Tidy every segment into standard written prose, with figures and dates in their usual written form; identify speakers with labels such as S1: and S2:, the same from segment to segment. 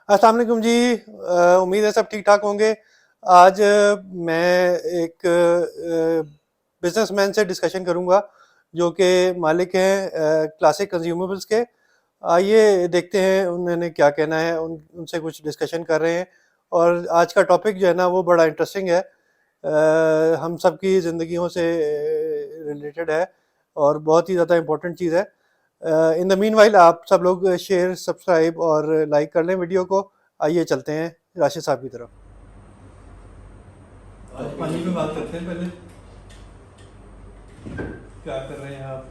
S1: अस्सलाम वालेकुम जी। उम्मीद है सब ठीक ठाक होंगे। आज मैं एक बिजनेसमैन से डिस्कशन करूंगा जो कि मालिक हैं क्लासिक कंज्यूमेबल्स के। आइए देखते हैं उन्होंने क्या कहना है, उनसे कुछ डिस्कशन कर रहे हैं। और आज का टॉपिक जो है ना वो बड़ा इंटरेस्टिंग है, हम सब की ज़िंदगियों से रिलेटेड है और बहुत ही ज़्यादा इम्पोर्टेंट चीज़ है। इन द मीन वाइल आप सब लोग शेयर सब्सक्राइब और लाइक कर लें वीडियो को। आइए चलते हैं राशिद साहब की तरफ।
S2: आज पानी पे बात करते हैं। पहले क्या कर रहे हैं आप?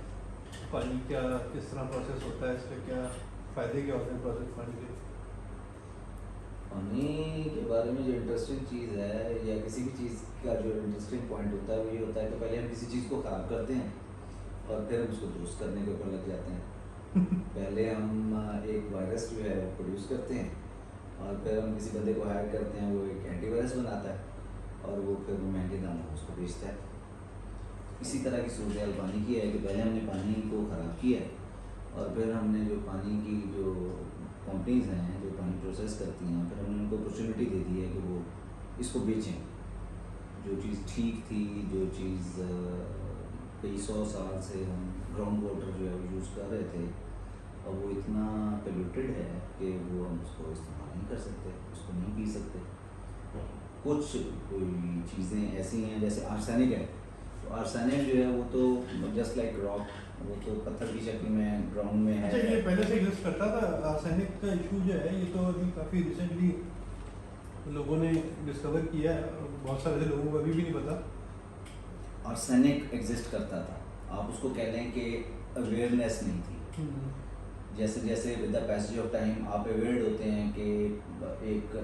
S2: पानी क्या किस तरह प्रोसेस होता है, इसके क्या फ़ायदे क्या होते हैं प्रोसेस पानी के?
S3: पानी के बारे में जो इंटरेस्टिंग चीज़ है या किसी भी चीज़ का जो इंटरेस्टिंग पॉइंट होता है वो ये होता है कि पहले हम किसी चीज़ को ख़राब करते हैं और फिर हम उसको दुरुस्त करने के ऊपर लग जाते हैं। पहले हम एक वायरस जो है प्रोड्यूस करते हैं और फिर हम किसी बंदे को हायर करते हैं, वो एक एंटीवायरस बनाता है और वो फिर वो महंगे दामों में उसको बेचता है। इसी तरह की सूरत पानी की है कि पहले हमने पानी को ख़राब किया है और फिर हमने जो पानी की जो कंपनीज़ हैं जो पानी प्रोसेस करती हैं फिर हमने उनको अपॉर्चुनिटी दे दी है कि वो इसको बेचें। जो चीज़ ठीक थी, जो चीज़ कई 100 साल से हम ग्राउंड वाटर जो है वो यूज़ कर रहे थे और वो इतना पोल्यूटेड है कि वो हम उसको इस्तेमाल नहीं कर सकते, उसको नहीं पी सकते। कुछ कोई चीज़ें ऐसी हैं जैसे आर्सेनिक है, तो आर्सेनिक जो है वो तो जस्ट लाइक रॉक, वो तो पत्थर की शक्ल में ग्राउंड में है।
S2: अच्छा, ये पहले से एग्जिस्ट करता था आर्सेनिक का इशू जो है, ये तो अभी काफ़ी रिसेंटली लोगों ने डिस्कवर किया है और बहुत सारे ऐसे लोगों को अभी भी नहीं पता।
S3: आर्सेनिक एग्जिस्ट करता था, आप उसको कह लें कि अवेयरनेस नहीं थी। जैसे जैसे with the passage of time आप अवेयर होते हैं कि एक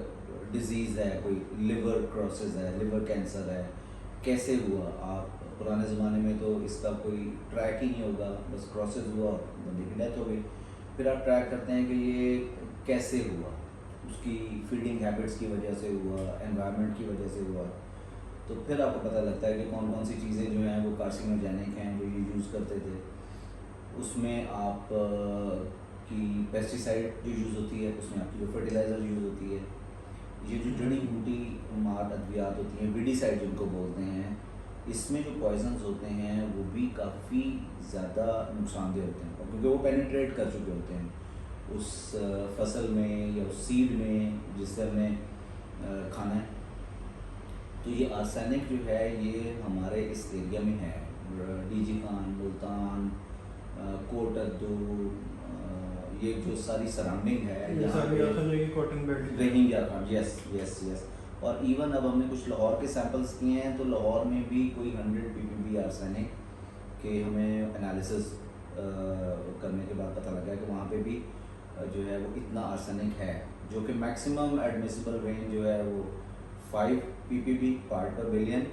S3: डिजीज़ है, कोई लिवर क्रॉसेस है, लिवर कैंसर है, कैसे हुआ। आप पुराने ज़माने में तो इसका कोई ट्रैक ही नहीं होगा, बस क्रॉसेस हुआ बंदे की डेथ हो गई। फिर आप ट्रैक करते हैं कि ये कैसे हुआ, उसकी फीडिंग हैबिट्स की वजह से हुआ, एनवायरनमेंट की वजह से हुआ। तो फिर आपको पता लगता है कि कौन कौन सी चीज़ें जो हैं वो कार्सिनोजेनिक हैं जो ये यूज़ करते थे। उसमें आप की पेस्टिसाइड जो यूज़ होती है, उसमें आपकी जो फर्टिलाइज़र यूज़ होती है, ये जो जड़ी बूटी मार अद्वियात होती हैं, वीडीसाइड जिनको बोलते हैं, इसमें जो पॉइजन्स होते हैं वो भी काफ़ी ज़्यादा नुकसानदेह होते हैं, और क्योंकि वो पेनिट्रेट कर चुके होते हैं उस फसल में या उस सीड में जिससे हमने खाना है। तो ये आर्सेनिक जो है ये हमारे इस एरिया में है, डीजी खान, मुल्तान, कोटद्दू, ये जो सारी सराउंडिंग है यहाँ पे
S2: कॉटन बेल्ट
S3: रेगिंग यार, यस यस यस। और इवन अब हमने कुछ लाहौर के सैंपल्स किए हैं, तो लाहौर में भी कोई 100 ppb आर्सेनिक के हमें एनालिसिस करने के बाद पता लगा कि वहाँ पे भी जो है वो इतना आर्सेनिक है, जो कि मैक्सिमम एडमिसिबल रेंज जो है वो 5 ppb पार्ट पर बिलियन।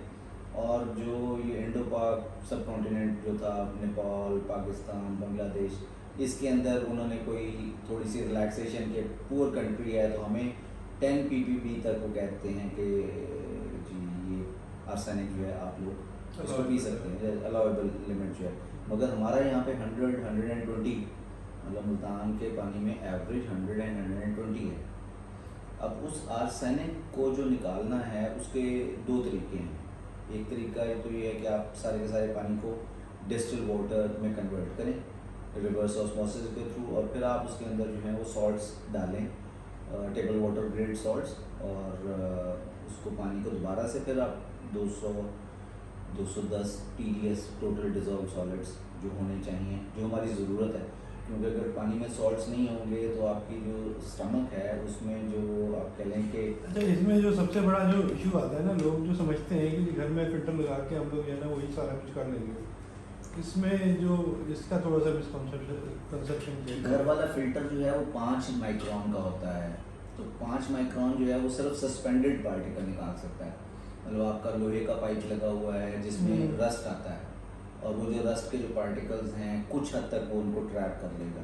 S3: और जो ये इंडो पाक सब कॉन्टिनेंट जो था, नेपाल, पाकिस्तान, बांग्लादेश, इसके अंदर उन्होंने कोई थोड़ी सी रिलैक्सेशन के पुअर कंट्री है तो हमें 10 ppb तक वो कहते हैं कि जी ये आर्सेनिक जो है आप लोग इसको पी सकते हैं, अलाउेबल लिमिट जो है। मगर हमारा यहाँ पे 100 120, मतलब मुल्तान के पानी में एवरेज 100 एंड 120 है। अब उस आर्सेनिक को जो निकालना है उसके दो तरीके हैं। एक तरीका तो ये है कि आप सारे के सारे पानी को डिस्टिल वाटर में कन्वर्ट करें रिवर्स ऑस्मोसिस के थ्रू, और फिर आप उसके अंदर जो है वो सॉल्ट्स डालें, टेबल वाटर ग्रेड सॉल्ट्स, और उसको पानी को दोबारा से फिर आप 200 210 TDS टोटल डिज़ोल्व सॉलिड्स जो होने चाहिए, जो हमारी ज़रूरत है। क्योंकि अगर पानी में सॉल्ट्स नहीं होंगे तो आपकी जो स्टमक है उसमें जो आप कह लें कि
S2: अच्छा, इसमें जो सबसे बड़ा जो इशू आता है ना, लोग जो समझते हैं कि घर में फिल्टर लगा के हम लोग जो है ना वही सारा कुछ कर लेंगे, इसमें जो इसका थोड़ा सा मिसकंसेप्शन
S3: घर वाला फिल्टर जो है वो 5 माइक्रोन का होता है। तो 5 माइक्रोन जो है वो सिर्फ सस्पेंडेड पार्टिकल निकाल सकता है। मतलब आपका लोहे का पाइप लगा हुआ है जिसमें रस्ट आता है, और वो जो रस्ट के जो पार्टिकल्स हैं कुछ हद तक वो उनको ट्रैप कर लेगा।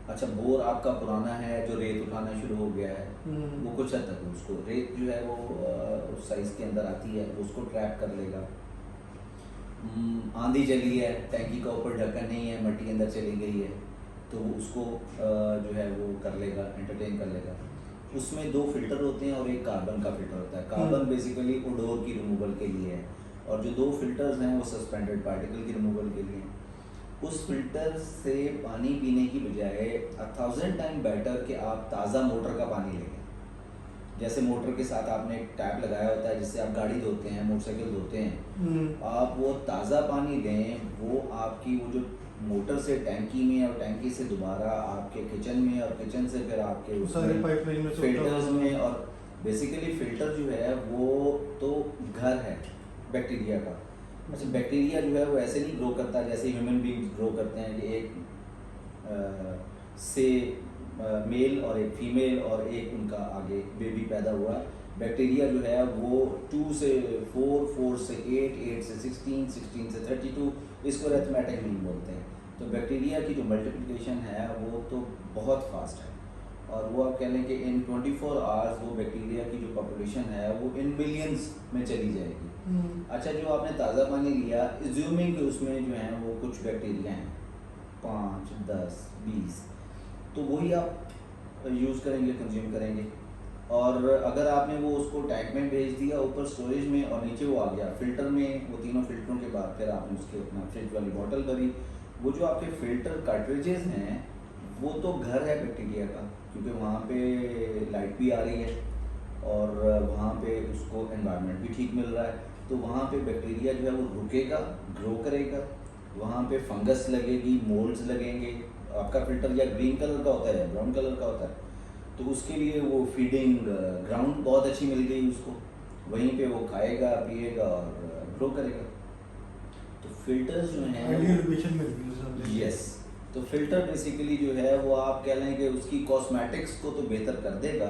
S3: अच्छा, बोर आपका पुराना है जो रेत उठाना शुरू हो गया है, वो कुछ हद तक उसको रेत जो है वो उस साइज़ के अंदर आती है, वो उसको ट्रैप कर लेगा। आंधी चली है, टैंकी का ऊपर ढक्कन नहीं है, मट्टी अंदर चली गई है, तो उसको जो है वो कर लेगा, एंटरटेन कर लेगा। उसमें 2 फिल्टर होते हैं और एक कार्बन का फिल्टर होता है। कार्बन बेसिकली ओडोर की रिमूवल के लिए है और जो 2 फिल्टर्स हैं वो सस्पेंडेड पार्टिकल की रिमूवल के लिए हैं। उस फिल्टर से पानी पीने की बजाय 1000 टाइम बेटर कि आप ताज़ा मोटर का पानी लें। जैसे मोटर के साथ आपने एक टैप लगाया होता है जिससे आप गाड़ी धोते हैं, मोटरसाइकिल धोते हैं, आप वो ताज़ा पानी लें, वो आपकी वो जो मोटर से टैंकी में और टैंकी से दोबारा आपके किचन में और किचन से फिर आपके
S2: सारे पाइपलाइन में
S3: फिल्टर्स में, और बेसिकली फिल्टर जो है वो तो घर है बैक्टीरिया का। अच्छा, बैक्टीरिया जो है वो ऐसे नहीं ग्रो करता जैसे ह्यूमन बींग ग्रो करते हैं कि एक से मेल और एक फीमेल और एक उनका आगे बेबी पैदा हुआ। बैक्टीरिया जो है वो 2 से 4, 4 से 8, 8 से 16, 16 से 32, इसको अरिथमेटिक मीन बोलते हैं। तो बैक्टीरिया की जो मल्टीप्लिकेशन है वो तो बहुत फास्ट है और वो आप कह लें कि इन 24 आवर्स वो बैक्टीरिया की जो पॉपुलेशन है वो इन मिलियंस में चली जाएगी। अच्छा, जो आपने ताज़ा पानी लिया, एज्यूमिंग कि उसमें जो है वो कुछ बैक्टीरिया हैं 5, 10, 20, तो वही आप यूज़ करेंगे, कंज्यूम करेंगे। और अगर आपने वो उसको टैंक में भेज दिया ऊपर स्टोरेज में और नीचे वो आ गया फिल्टर में, वो तीनों फिल्टरों के बाद फिर आपने उसके अपना फ्रिज वाली बॉटल भरी, वो जो आपके फिल्टर कार्ट्रिजेज हैं वो तो घर है बैक्टीरिया का, क्योंकि वहाँ पे लाइट भी आ रही है और वहाँ पे उसको एनवायरनमेंट भी ठीक मिल रहा है, तो वहाँ पे बैक्टीरिया जो है वो रुकेगा, ग्रो करेगा, वहाँ पे फंगस लगेगी, मोल्ड्स लगेंगे। आपका फिल्टर या ग्रीन कलर का होता है या ब्राउन कलर का होता है, तो उसके लिए वो फीडिंग ग्राउंड बहुत अच्छी मिल गई उसको, वहीं पे वो खाएगा, पिएगा और ग्रो करेगा। तो फिल्टर्स जो हैं
S2: आइडियल लोकेशन मिल गई।
S3: यस, तो फिल्टर बेसिकली जो है वो आप कह लें कि उसकी कॉस्मेटिक्स को तो बेहतर कर देगा,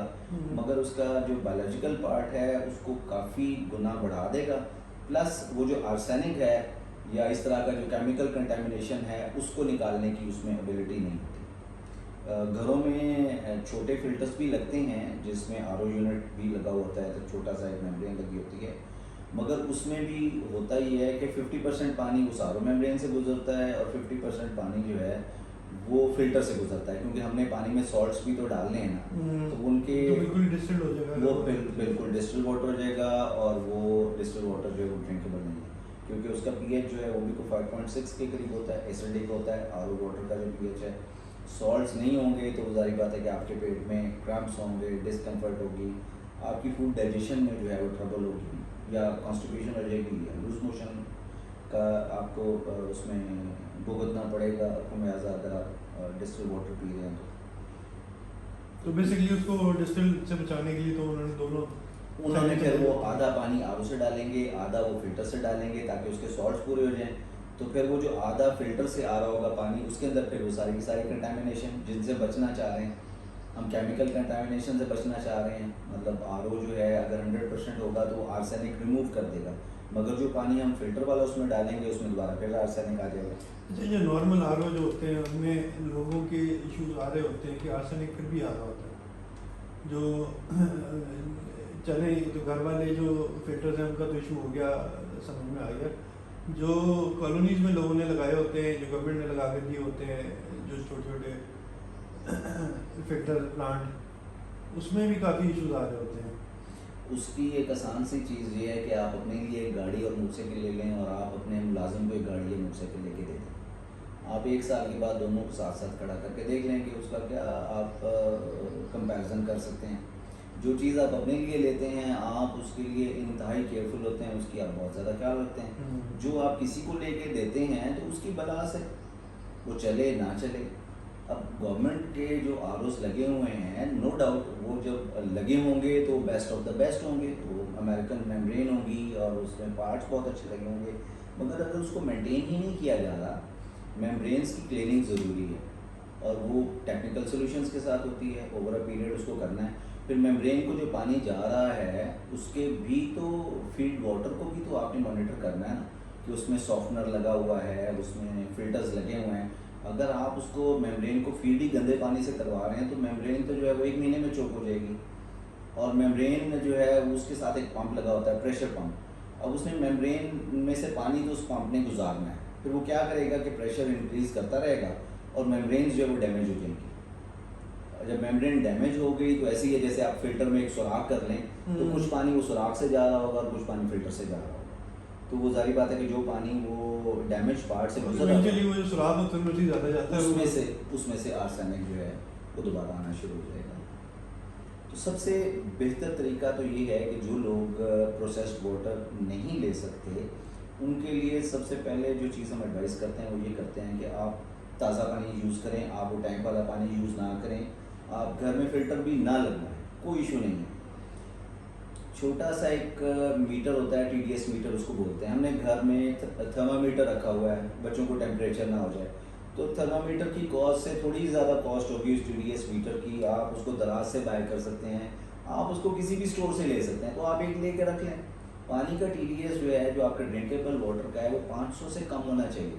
S3: मगर उसका जो बायोलॉजिकल पार्ट है उसको काफ़ी गुना बढ़ा देगा। प्लस वो जो आर्सेनिक है या इस तरह का जो केमिकल कंटेमिनेशन है उसको निकालने की उसमें एबिलिटी नहीं होती। घरों में छोटे फिल्टर्स भी लगते हैं जिसमें आरओ यूनिट भी लगा होता है, तो छोटा सा एक मेम्ब्रेन लगी होती है, मगर उसमें भी होता ही है कि 50% पानी उस आरओ मेम्ब्रेन से गुजरता है और 50% पानी जो है वो फिल्टर से गुजरता है, क्योंकि हमने पानी में सॉल्ट्स भी तो डालने हैं ना, तो उनके
S2: तो बिल्कुल डिस्टिल्ड हो जाएगा,
S3: वो बिल्कुल डिस्टिल वाटर हो जाएगा और वो डिस्टिल वाटर जो है वो ड्रिंकेबल नहीं है, क्योंकि उसका पीएच जो है वो भी 5.6 के करीब होता है, एसिडिक होता है। आरओ वाटर का जो पीएच है, सॉल्ट्स नहीं होंगे तो जाहिर बात है कि आपके पेट में क्रैम्प्स होंगे, डिस्कम्फर्ट होगी, आपकी फूड डाइजेशन में जो है वो ट्रबल होगी या कॉन्स्टिपेशन हो जाएगी या लूज मोशन का आपको उसमें भुगतना पड़ेगा खुमियाजा अगर आप डिस्टिल वाटर पी रहे हैं
S2: तो बेसिकली उसको डिस्टिल से बचाने के लिए तो
S3: उन्होंने फिर वो आधा पानी आरओ से डालेंगे, आधा वो फिल्टर से डालेंगे ताकि उसके सॉल्ट्स पूरे हो जाएं। तो फिर वो जो आधा फिल्टर से आ रहा होगा पानी, उसके अंदर फिर वो सारी की सारी कंटामिनेशन जिनसे बचना चाह रहे हैं हम, केमिकल कंटामिनेशन से बचना चाह रहे हैं, मतलब आरओ जो है अगर 100% होगा तो वो आर्सेनिक रिमूव कर देगा, मगर जो पानी हम फिल्टर वाला उसमें डालेंगे उसमें दोबारा फिर आर्सेनिक आ जाएगा।
S2: अच्छा, जो नॉर्मल आरओ जो होते हैं उनमें लोगों के इश्यूज आ रहे होते हैं कि आर्सेनिक फिर भी आ रहा होता है, जो चले तो घर वाले जो फिल्टर्स हैं उनका तो इशू हो गया, समझ में आ गया। जो कॉलोनीज़ में लोगों ने लगाए होते हैं, जो गवर्नमेंट ने लगा कर दिए होते हैं, जो छोटे छोटे फिल्टर प्लांट, उसमें भी काफ़ी इशूज आ रहे होते हैं।
S3: उसकी एक आसान सी चीज़ ये है कि आप अपने लिए एक गाड़ी और मोटरसाइकिल ले लें और आप अपने मुलाजिम को एक गाड़ी या मोटरसाइकिल लेके दे दें। आप 1 साल के बाद दोनों को साथ साथ खड़ा करके देख लें कि उसका क्या आप कंपैरिजन कर सकते हैं। जो चीज़ आप अपने लिए लेते हैं आप उसके लिए इंतहाई केयरफुल होते हैं, उसकी आप बहुत ज़्यादा ख्याल रखते हैं। जो आप किसी को लेके देते हैं तो उसकी बला से वो चले ना चले। अब गवर्नमेंट के जो आरओस लगे हुए हैं, नो डाउट वो जब लगे होंगे तो बेस्ट ऑफ द बेस्ट होंगे, वो अमेरिकन मेम्ब्रेन होंगी और उसमें पार्ट्स बहुत अच्छे लगे होंगे, मगर अगर उसको मेंटेन ही नहीं किया जा रहा, मेम्ब्रेन्स की क्लीनिंग ज़रूरी है और वो टेक्निकल सॉल्यूशंस के साथ होती है, ओवर अ पीरियड उसको करना है। फिर मेम्ब्रेन को जो पानी जा रहा है उसके भी तो फीड वाटर को भी तो आपने मॉनिटर करना है ना, कि उसमें सॉफ्टनर लगा हुआ है, उसमें फिल्टर्स लगे हुए हैं। अगर आप उसको मेम्ब्रेन को फीड ही गंदे पानी से करवा रहे हैं तो मेम्ब्रेन तो जो है वो 1 महीने में चोक हो जाएगी। और मेम्ब्रेन जो है उसके साथ एक पंप लगा होता है, प्रेशर पंप। अब उसने मेम्ब्रेन में से पानी तो उस पंप ने गुजारना है, फिर वो क्या करेगा कि प्रेशर इंक्रीज करता रहेगा और मेम्ब्रेन्स जो है वो डैमेज हो जाएंगी। जब मेम्ब्रेन डैमेज हो गई तो ऐसे ही है जैसे आप फिल्टर में एक सुराख कर लें तो कुछ पानी वो सुराख से जा रहा होगा और कुछ पानी फिल्टर से जा रहा होगा। तो वो जारी बात है कि जो पानी वो डैमेज पार्ट से गुजर रहा
S2: इवेंचुअली
S3: है
S2: वो जो सुराख होता है उसमें ज़्यादा जाता है,
S3: उसमें से आर्सेनिक जो है वो दोबारा आना शुरू हो जाएगा। तो सबसे बेहतर तरीका तो ये है कि जो लोग प्रोसेस्ड वाटर नहीं ले सकते उनके लिए सबसे पहले जो चीज़ हम एडवाइस करते हैं वो ये करते हैं कि आप ताज़ा पानी यूज़ करें, आप वो टैंक वाला पानी यूज़ ना करें, आप घर में फ़िल्टर भी ना लगवाएं, कोई इशू नहीं है। छोटा सा एक मीटर होता है, TDS मीटर उसको बोलते हैं, हमने घर में थर्मामीटर रखा हुआ है, बच्चों को टेम्परेचर ना हो जाए तो थर्मामीटर की कॉस्ट से थोड़ी ज़्यादा कॉस्ट होगी उस TDS मीटर की। आप उसको दराज से बाय कर सकते हैं, आप उसको किसी भी स्टोर से ले सकते हैं, तो आप एक लेके रख लें। पानी का TDS जो है, जो आपका ड्रिंकेबल वाटर का है, वो 500 से कम होना चाहिए,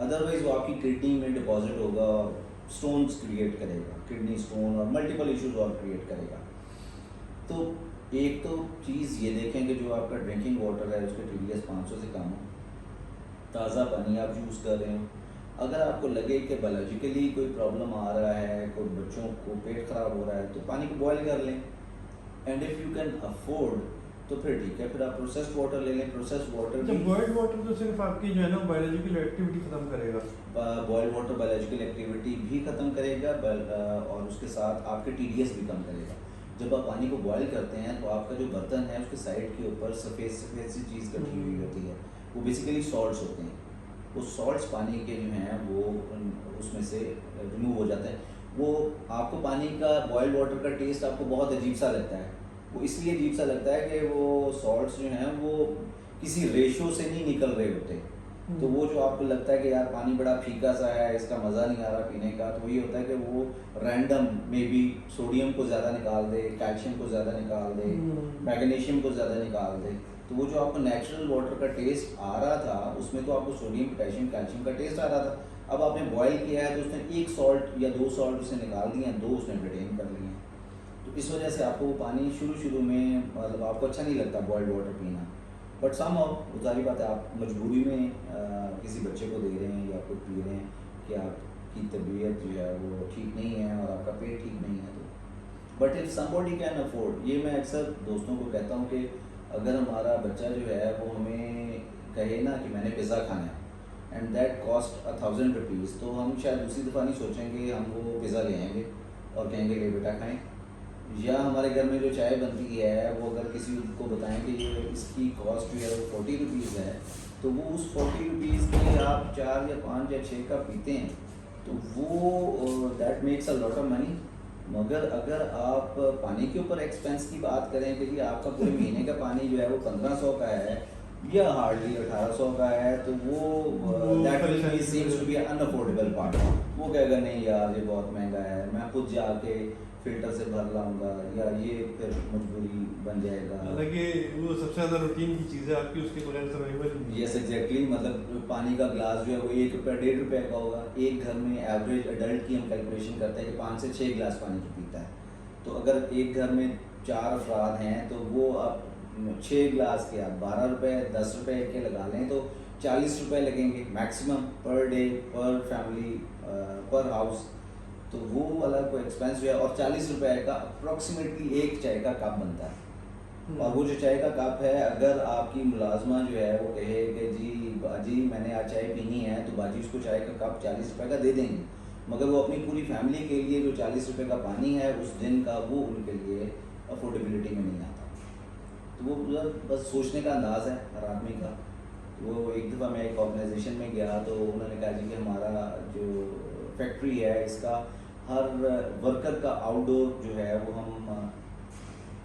S3: अदरवाइज वो आपकी किडनी में डिपॉजिट होगा और स्टोन्स क्रिएट करेगा, किडनी स्टोन और मल्टीपल इश्यूज और क्रिएट करेगा। तो एक तो चीज़ ये देखें कि जो आपका ड्रिंकिंग वाटर है उसका TDS 500 से कम हो, ताज़ा पानी आप यूज़ कर रहे हो। अगर आपको लगे कि बायोलॉजिकली कोई प्रॉब्लम आ रहा है, कोई बच्चों को पेट ख़राब हो रहा है, तो पानी को बॉयल कर लें। And if you can afford तो फिर ठीक है, फिर आप प्रोसेस्ड वाटर ले लें। प्रोसेस्ड वाटर भी
S2: बॉइल्ड वाटर तो सिर्फ आपकी जो है ना बायोलॉजिकल एक्टिविटी खत्म करेगा।
S3: बॉइल्ड वाटर बायोलॉजिकल एक्टिविटी भी ख़त्म करेगा और उसके साथ आपके TDS भी कम करेगा। जब आप पानी को बॉयल करते हैं तो आपका जो बर्तन है उसके साइड के ऊपर सफ़ेद सफ़ेद सी चीज़ इकट्ठी हुई होती है, वो बेसिकली सॉल्ट्स होते हैं। वो सॉल्ट्स पानी के जो हैं वो उसमें से रिमूव हो जाते हैं। वो आपको पानी का बॉइल्ड वाटर का टेस्ट आपको बहुत अजीब सा लगता है, वो इसलिए अजीब सा लगता है कि वो सॉल्ट्स जो हैं वो किसी रेशो से नहीं निकल रहे होते। तो वो जो आपको लगता है कि यार पानी बड़ा फीका सा है, इसका मज़ा नहीं आ रहा पीने का, तो ये होता है कि वो रैंडम में भी सोडियम को ज़्यादा निकाल दे, कैल्शियम को ज़्यादा निकाल दे, मैग्नीशियम को ज़्यादा निकाल दे। तो वो जो आपको नेचुरल वाटर का टेस्ट आ रहा था उसमें तो आपको सोडियम, पोटेशियम, कैल्शियम का टेस्ट आ रहा था। अब आपने बॉयल किया है तो उसने एक सॉल्ट या 2 सॉल्ट उसने निकाल दिए हैं, 2 उसने रिटेन कर लिए हैं। तो इस वजह से आपको वो पानी शुरू में मतलब आपको अच्छा नहीं लगता बॉइल्ड वाटर पीना। बट समहाउ जारी बात है, आप मजबूरी में किसी बच्चे को दे रहे हैं या खुद पी रहे हैं कि आपकी तबीयत जो है वो ठीक नहीं है और आपका पेट ठीक नहीं है। तो but if somebody can afford, ये मैं अक्सर दोस्तों को कहता हूँ कि अगर हमारा बच्चा जो है वो हमें कहे ना कि मैंने पिज़्ज़ा खाना है एंड दैट कॉस्ट 1000 रुपीज़, तो हम शायद दूसरी दफ़ा नहीं सोचेंगे, हम वो पिज़्ज़ा ले आएंगे और कहेंगे ले बेटा खाएँ। या हमारे घर में जो चाय बनती है वो अगर किसी को बताएं कि ये इसकी कॉस्ट जो है वो 40 रुपीज़ है, तो वो उस 40 रुपीज़ के आप 4 या 5 या 6 कप पीते हैं, तो वो that makes a lot of money. मगर अगर आप पानी के ऊपर एक्सपेंस की बात करें कि जी आपका पूरे महीने का पानी जो है वो 1500 का है या हार्डली 1800 का है, तो वो that will be seems to be unaffordable part. वो कहेगा नहीं यार ये बहुत महंगा है, मैं खुद जाके फिल्टर से भर लाऊंगा, या ये फिर मजबूरी बन जाएगा।
S2: हालांकि वो सबसे ज़्यादा रूटीन की चीज़ है आपकी, उसके बगैर सर्वाइवल नहीं है।
S3: यस एग्जैक्टली, मतलब पानी का ग्लास जो है वो 1 रुपये 1.5 रुपये का होगा। एक घर में एवरेज अडल्ट की हम कैलकुलेशन करते हैं कि 5 से 6 गिलास पानी की पीता है। तो अगर एक घर में 4 अफराद हैं तो वो आप 6 गिलास के आप 12 रुपये 10 रुपये के लगा लें तो 40 रुपये लगेंगे मैक्सिमम पर डे, पर फैमिली, पर हाउस। तो वो वाला कोई एक्सपेंस जो है, और 40 रुपये का अप्रॉक्सीमेटली एक चाय का कप बनता है। और वो जो चाय का कप है, अगर आपकी मुलाजमा जो है वो कहे कि जी बाजी मैंने आज चाय पीनी है, तो बाजी उसको चाय का कप 40 रुपये का दे देंगे, मगर वो अपनी पूरी फैमिली के लिए जो 40 रुपये का पानी है उस दिन का, वो उनके लिए अफोर्डेबिलिटी में नहीं आता। तो वो बस सोचने का अंदाज़ है हर आदमी का। वो एक दफ़ा मैं एक ऑर्गेनाइजेशन में गया तो उन्होंने कहा जी कि हमारा जो फैक्ट्री है इसका हर वर्कर का आउटडोर जो है वो हम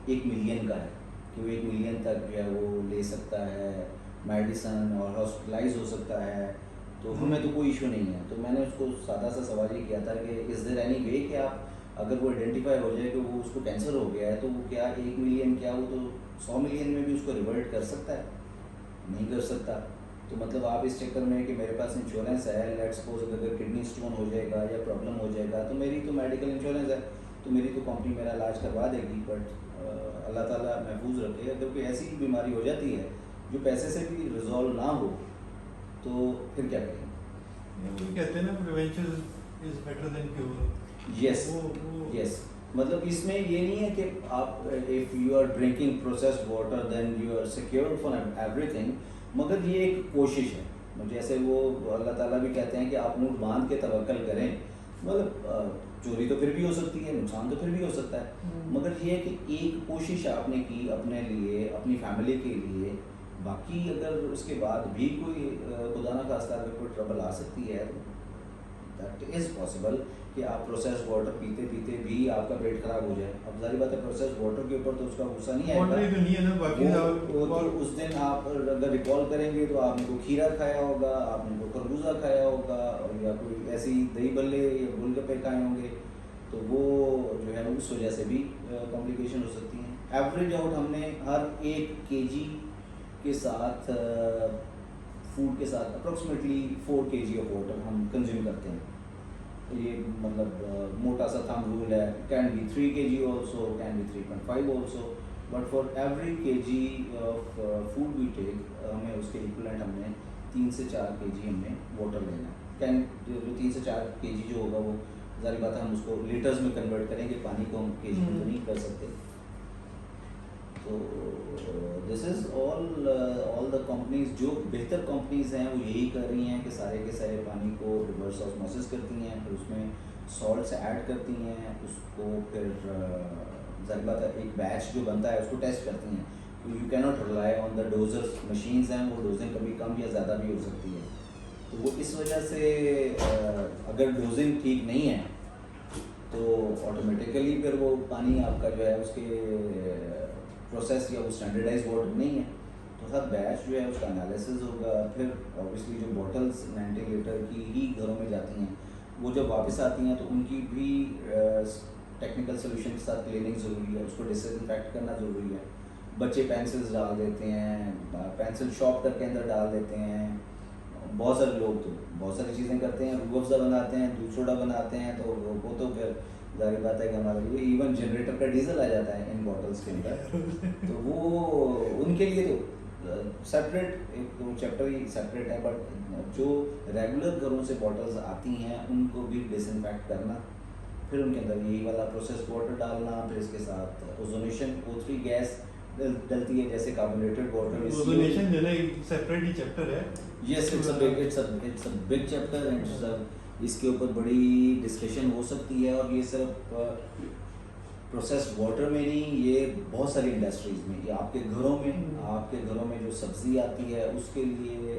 S3: 1 मिलियन का है कि वो 1 मिलियन तक जो है वो ले सकता है मेडिसन और हॉस्पिटलाइज हो सकता है, तो हमें तो कोई इशू नहीं है। तो मैंने उसको सादा सा सवाल ये किया था कि इज़ देयर एनी वे कि आप अगर वो आइडेंटिफाई हो जाए कि वो उसको कैंसर हो गया है, तो वो क्या 1 मिलियन क्या वो तो 100 मिलियन में भी उसको रिवर्ट कर सकता है? नहीं कर सकता। तो मतलब आप इस चक्कर में कि मेरे पास इंश्योरेंस है, लेट्स सपोज अगर किडनी स्टोन हो जाएगा या प्रॉब्लम हो जाएगा तो मेरी तो मेडिकल इंश्योरेंस है, तो मेरी तो कंपनी मेरा इलाज करवा देगी। बट अल्लाह ताला महफूज रखे, अगर कोई ऐसी बीमारी हो जाती है जो पैसे से भी रिजॉल्व ना हो तो फिर क्या करेंगे?
S2: वो कहते हैं ना prevention is better than cure.
S3: Yes
S2: वो
S3: यस, मतलब इसमें ये नहीं है कि आप if you are drinking processed water then you are secured for everything, मगर ये एक कोशिश है। जैसे वो अल्लाह ताला भी कहते हैं कि आप मुंह बांध के तवक्कल करें, मतलब चोरी तो फिर भी हो सकती है, नुकसान तो फिर भी हो सकता है, मगर ये है कि एक कोशिश आपने की अपने लिए, अपनी फैमिली के लिए। बाकी अगर उसके बाद भी कोई खुदा ना खास्ता अगर कोई ट्रबल आ सकती है, दैट इज़ पॉसिबल कि आप प्रोसेस्ड वाटर पीते पीते भी आपका पेट खराब हो जाए। अब जाहिर बात है प्रोसेस्ड वाटर के ऊपर तो उसका गुस्सा नहीं आएगा,
S2: ऑर्डनरी तो नहीं है ना, बाकी
S3: वो तो उस दिन आप अगर रिकॉल करेंगे तो आपने कोई खीरा खाया होगा, आपने कोई खरबूजा खाया होगा, और या कोई ऐसी दही बल्ले या गोलगप्पे खाए होंगे, तो वो जो है उस वजह से भी कॉम्प्लिकेशन हो सकती हैं। एवरेज आउट हमने हर 1 kg के साथ फूड के साथ अप्रॉक्सीमेटली 4 kg ऑफ वाटर हम कंज्यूम करते हैं। तो ये मतलब मोटा सा थंब रूल है, can be 3 kg also, can be 3.5 also, but for every kg of food we take हमें उसके इक्वलेंट हमने 3 से 4 kg हमने वाटर लेना है। कैन जो 3 से 4 kg जो होगा वो जाहिर बात है हम उसको लीटर्स में कन्वर्ट करेंगे, पानी को हम kg में तो नहीं कर सकते। तो this is all the companies, जो बेहतर कंपनीज हैं वो यही कर रही हैं कि सारे के सारे पानी को रिवर्स ऑस्मोसिस करती हैं, फिर उसमें सॉल्ट्स ऐड करती हैं, उसको फिर जाहिर बात है एक बैच जो बनता है उसको टेस्ट करती हैं। तो you can not rely on the dosers, machines हैं वो डोजिंग कभी कम या ज़्यादा भी हो सकती है। तो वो इस वजह से अगर डोजिंग ठीक नहीं है तो ऑटोमेटिकली फिर वो पानी आपका जो है उसके प्रोसेस या वो स्टैंडर्डाइज वाटर नहीं है। तो हर बैच जो है उसका एनालिसिस होगा, फिर ऑब्वियसली जो बॉटल्स 90 लीटर की ही घरों में जाती हैं वो जब वापस आती हैं तो उनकी भी टेक्निकल सोल्यूशन के साथ क्लीनिंग ज़रूरी है, उसको डिसइंफेक्ट करना ज़रूरी है। बच्चे पेंसिल्स डाल देते हैं, पेंसिल शॉर्पनर के अंदर डाल देते हैं, बहुत सारे लोग तो बहुत सारी चीज़ें करते हैं, रूह अफ़ज़ा बनाते हैं, दूध सोडा बनाते हैं, तो वो तो फिर जाहिर बात है कि हमारे लिए इवन जनरेटर का डीजल आ जाता है इन बॉटल्स के अंदर। तो वो उनके लिए तो सेपरेट एक चैप्टर ही सेपरेट है, बट जो रेगुलर घरों से बॉटल्स आती हैं उनको भी डिसइंफेक्ट करना, फिर उनके अंदर यही वाला प्रोसेस्ड वाटर डालना, फिर इसके साथ ओजोनेशन O3 गैस डलती है जैसे कार्बोनेटेड वाटर।
S2: ओजोनेशन जो है सेपरेट ही चैप्टर है।
S3: Yes, it's a big chapter and इसके ऊपर बड़ी डिस्कशन हो सकती है। और ये सिर्फ प्रोसेस्ड वाटर में नहीं, ये बहुत सारी इंडस्ट्रीज़ में, ये आपके घरों में जो सब्ज़ी आती है उसके लिए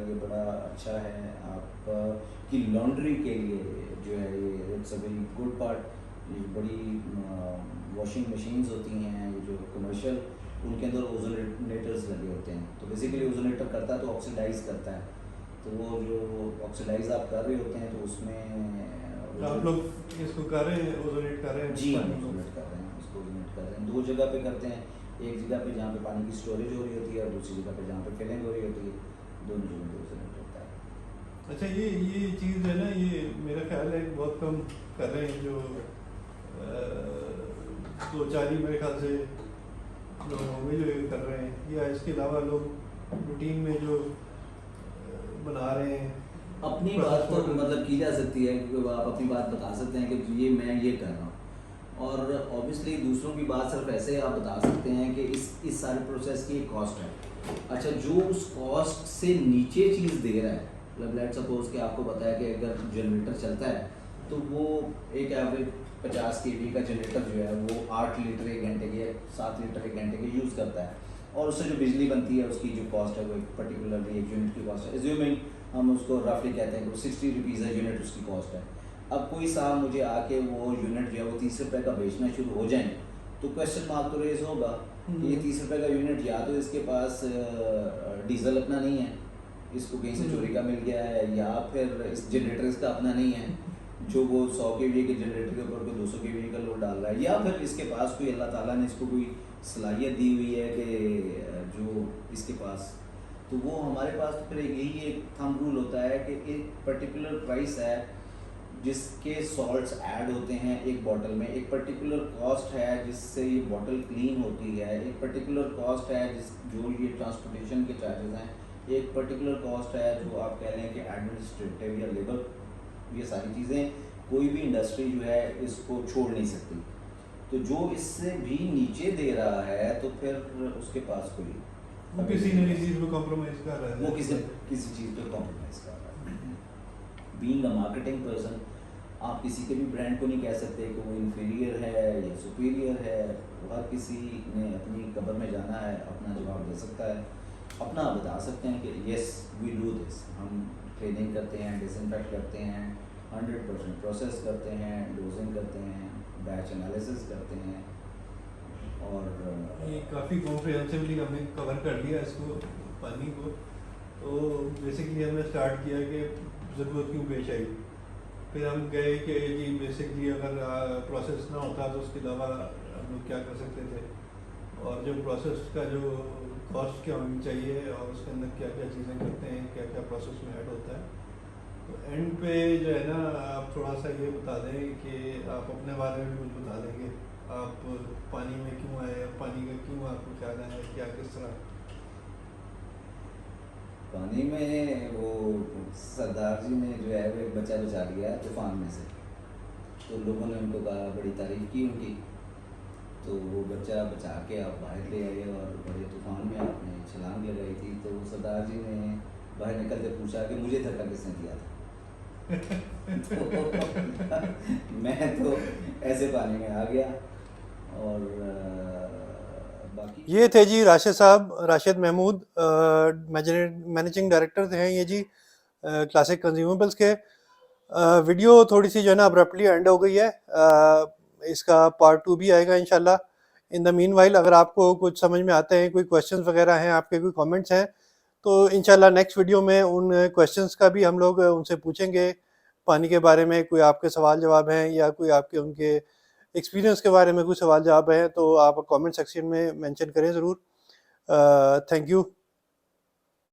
S3: ये बड़ा अच्छा है। आप की लॉन्ड्री के लिए जो है ये it's a very good part. ये बड़ी वॉशिंग मशीन्स होती हैं ये जो कमर्शियल, उनके अंदर ओजोनेटर्स लगे होते हैं। तो बेसिकली ओजोनेटर करता है तो ऑक्सीडाइज करता है, तो वो जो ऑक्सीडाइज आप कर रहे होते हैं तो उसमें
S2: तो आप लोग इसको कर रहे हैं, ओजोनेट कर रहे हैं?
S3: जी हम ओजोनेट कर रहे हैं, उसको ओजोनेट कर रहे हैं। 2 जगह पे करते हैं, एक जगह पे जहाँ पे पानी की स्टोरेज हो रही होती है और दूसरी जगह पे जहाँ पे फिलिंग हो रही होती है, दोनों जगह पे ओजोनेट होता है।
S2: अच्छा, ये चीज़ है ना, ये मेरा ख्याल है बहुत कम कर रहे हैं जो 2-4 ही मेरे ख्याल से लोग होंगे जो ये कर रहे हैं, या इसके अलावा लोग रूटीन में जो बना रहे हैं।
S3: अपनी बात तो मतलब की जा सकती है कि आप अपनी बात बता सकते हैं कि ये मैं ये कर रहा हूँ, और ऑब्वियसली दूसरों की बात सिर्फ ऐसे आप बता सकते हैं कि इस सारे प्रोसेस की एक कॉस्ट है। अच्छा, जो उस कॉस्ट से नीचे चीज़ दे रहा है, मतलब लेट्स सपोज कि आपको पता है कि अगर जनरेटर चलता है तो वो एक एवरेज 50 kV का जनरेटर जो है वो 8 लीटर 1 घंटे के, 7 लीटर 1 घंटे के यूज़ करता है, और उससे जो बिजली बनती है उसकी जो कॉस्ट है वो एक पर्टिकुलरली एक यूनिट की कॉस्ट है। एज्यूमिंग हम उसको रफली कहते हैं कि 60 रुपीज़ है यूनिट उसकी कॉस्ट है। अब कोई साहब मुझे आके वो यूनिट जो है वो 30 रुपये का बेचना शुरू हो जाए तो क्वेश्चन मार्क तो रेज होगा कि ये 30 रुपये का यूनिट या तो इसके पास डीजल अपना नहीं है, इसको कहीं से चोरी का मिल गया है, या फिर इस जनरेटर इसका अपना नहीं है जो वो 100 kV के जनरेटर के ऊपर कोई 200 kV का लोड डाल रहा है, या फिर इसके पास कोई अल्लाह ताला ने इसको कोई सलाहियत दी हुई है कि जो इसके पास, तो वो हमारे पास तो फिर यही एक थंब रूल होता है कि एक पर्टिकुलर प्राइस है जिसके सॉल्ट्स ऐड होते हैं एक बॉटल में, एक पर्टिकुलर कॉस्ट है जिससे ये बॉटल क्लीन होती है, एक पर्टिकुलर कॉस्ट है जो ये ट्रांसपोर्टेशन के चार्जेस हैं, एक पर्टिकुलर कॉस्ट है जो आप कह लें कि एडमिनिस्ट्रेटिव या लेबर, ये सारी चीज़ें कोई भी इंडस्ट्री जो है इसको छोड़ नहीं सकती। तो जो इससे भी नीचे दे रहा है तो फिर उसके पास कोई
S2: वो किसी न किसी चीज़ में कॉम्प्रोमाइज़ कर रहा है।
S3: वो किसी चीज़ पे कॉम्प्रोमाइज़ कर रहा है। बीइंग अ मार्केटिंग पर्सन, आप किसी के भी ब्रांड को नहीं कह सकते कि वो इन्फीरियर है या सुपीरियर है। हर किसी ने अपनी कब्र में जाना है, अपना जवाब दे सकता है, अपना बता सकते हैं कि येस वी डू दिस। हम ट्रेनिंग करते हैं, डिसइंफेक्ट करते हैं, 100% प्रोसेस करते हैं, डोजिंग करते हैं, बैच एनालिसिस करते हैं। और
S2: ये काफ़ी कॉम्प्रिहेंसिवली हमने कवर कर लिया इसको, पानी को। तो बेसिकली हमने स्टार्ट किया कि ज़रूरत क्यों पेश आई, फिर हम गए कि जी बेसिकली अगर प्रोसेस ना होता तो उसके अलावा हम लोग क्या कर सकते थे, और जो प्रोसेस का जो कॉस्ट क्या होनी चाहिए और उसके अंदर क्या क्या चीज़ें करते हैं, क्या क्या प्रोसेस में ऐड होता है। तो एंड पे जो है ना, आप थोड़ा सा ये बता दें कि आप अपने बारे में भी कुछ बता देंगे, आप पानी में क्यों आए, पानी का क्यों आपको ख्याल आया, क्या किस तरह।
S3: पानी में वो सरदार जी ने जो है वो एक बच्चा बचा लिया तूफान में से। तो लोगों ने उनको कहा, बड़ी तारीफ की उनकी। तो वो बच्चा बचा के आप बाहर ले आए और बड़े तूफान में आपने छलांग लगाई थी। तो सरदार जी ने बाहर निकलते पूछा कि मुझे धक्का किसने दिया था। तो मैं तो ऐसे पानी में आ गया। और बाकी
S1: ये थे जी राशिद साहब, राशिद महमूद, मैनेजिंग डायरेक्टर थे ये जी क्लासिक कंज्यूमेबल्स के। वीडियो थोड़ी सी जो है ना अब्रप्टली एंड हो गई है, इसका पार्ट 2 भी आएगा इंशाल्लाह। इन द मीनवाइल अगर आपको कुछ समझ में आते हैं, कोई क्वेश्चंस वगैरह हैं, आपके कोई कमेंट्स हैं, तो इंशाल्लाह नेक्स्ट वीडियो में उन क्वेश्चंस का भी हम लोग उनसे पूछेंगे। पानी के बारे में कोई आपके सवाल जवाब हैं या कोई आपके उनके एक्सपीरियंस के बारे में कोई सवाल जवाब हैं तो आप कमेंट सेक्शन में मेंशन करें ज़रूर। Thank you.